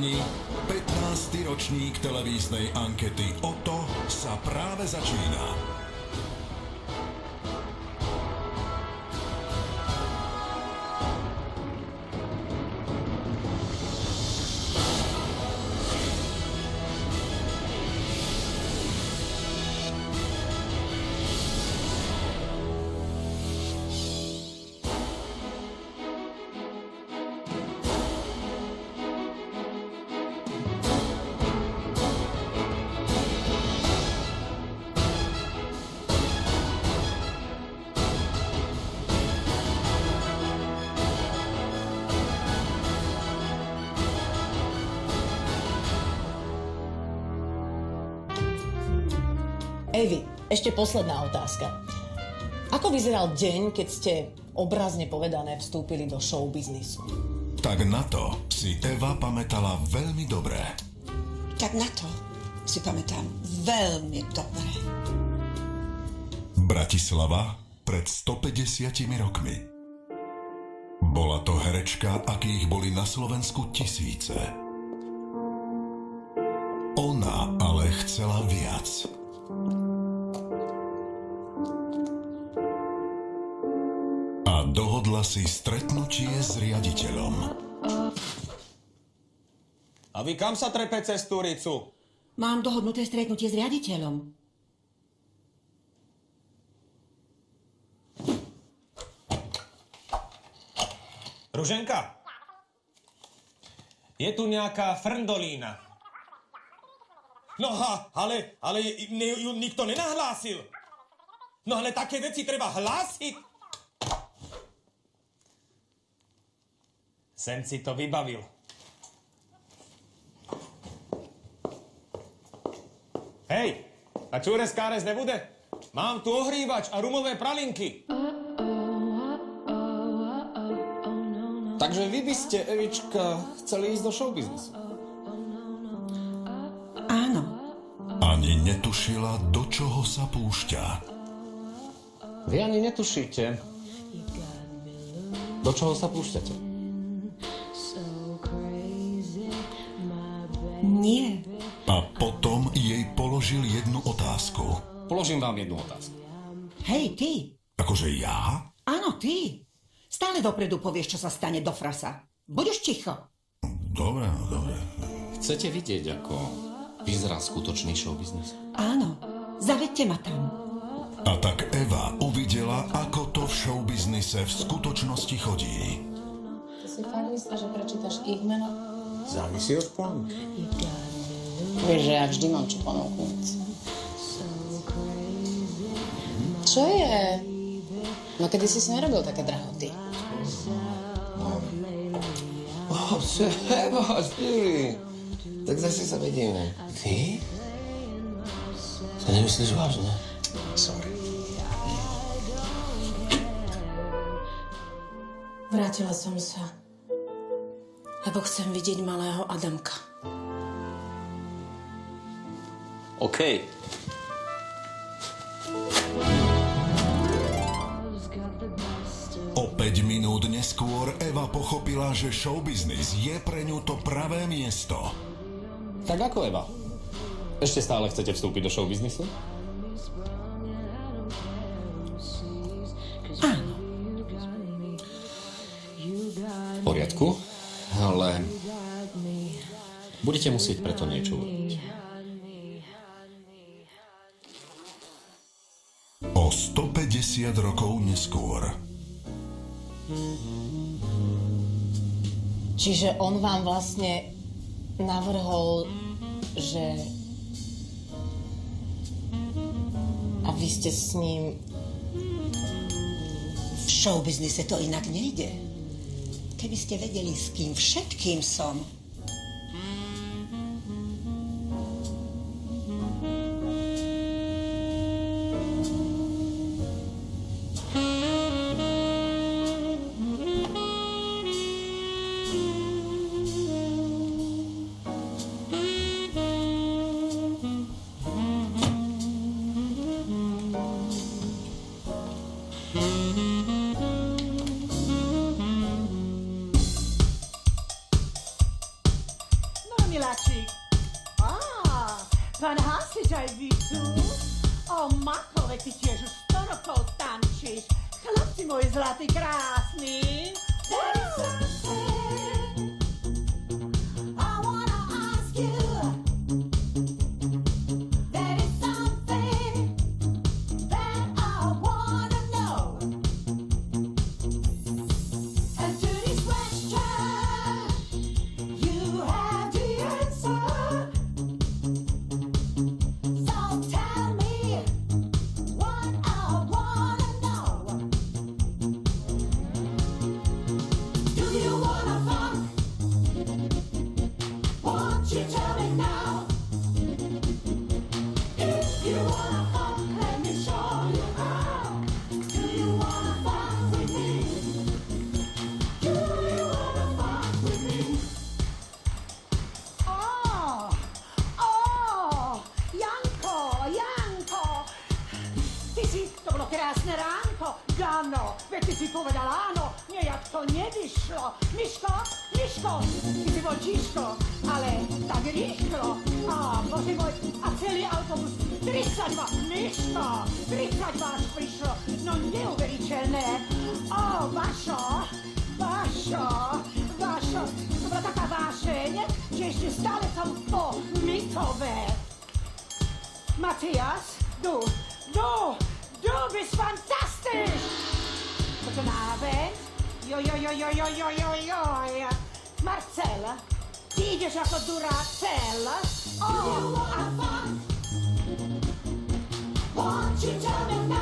páni, 15. ročník televíznej ankety OTO sa práve začína. Evi, ešte posledná otázka. Ako vyzeral deň, keď ste, obrazne povedané, vstúpili do showbiznisu? Tak na to si Eva pamätala veľmi dobre. Tak na to si pamätám veľmi dobre. Bratislava pred 150 rokmi. Bola to herečka, akých boli na Slovensku tisíce. Ona ale chcela viac. A dohodla si stretnutie s riaditeľom. A vy kam sa trepe cez Turicu? Mám dohodnuté stretnutie s riaditeľom. Ruženka, je tu nejaká frndolína. No ale ju nikto nenahlásil. No ale také veci treba hlásiť. Sem si to vybavil. Hej, a čúres káres nebude? Mám tu ohrývač a rumové pralinky. Takže vy by ste, Evička, chceli ísť do showbiznisu? Áno. Ani netušila, do čoho sa púšťa. Vy ani netušíte, do čoho sa púšťate. Nie. A potom jej položil jednu otázku. Položím vám jednu otázku. Hej, ty. Akože ja? Áno, ty. Stále dopredu povieš, čo sa stane do frasa. Budeš ticho. Dobre. Chcete vidieť, ako vyzerá skutočný showbiznis? Áno. Zavedte ma tam. A tak Eva uvidela, ako to v showbiznise v skutočnosti chodí. Ty si fakt myslíš, že prečítaš ich meno? Závisí od plánu. Vieš, že ja vždy mám čo ponúknuť. Čo je? No kedy si nerobil také drahoty. Seba, Stili. Tak zase sa vidíme. Ty? To nemyslíš vážne? Sorry. Vrátila som sa, lebo chcem vidieť malého Adamka. OK. O 5 minút neskôr Eva pochopila, že showbiznis je pre ňu to pravé miesto. Tak ako Eva? Ešte stále chcete vstúpiť do showbiznisu? Áno. V poriadku, ale budete musieť preto niečo urobiť. O 150 rokov neskôr. Čiže on vám vlastne navrhol, že... A vy ste s ním... V showbiznise to inak nejde. Keby ste vedeli, s kým všetkým som. miláčik. Pán Hasič aj vy tu? Mako, veď ty tiež už 100 rokov tančíš. Chlapci môj zlatý, krásny. There is something I wanna ask you. There is something that I wanna know. And to this question, you have the answer. So tell me what I wanna know. Do you wanna fuck? Won't you tell me now? If you wanna fuck, let me show you how. Do you wanna fuck with me? Do you wanna fuck with me? Janko! Ty si, to bolo krásne ránko. Jano, veď ty si povedal áno. Nejak to nevyšlo. Miško, ty si bol tiško, ale tak rýchlo. Bože môj, a celý autobus 32. Miško, 32 až prišlo. No neuveriteľné. Vašo, to bola taká vášeň, že ešte stále som po mitové. Matthias, du bist fantastisch! Guten Abend. Jo. Marcel, ty ideš ako Duracell. Won't you tell me now?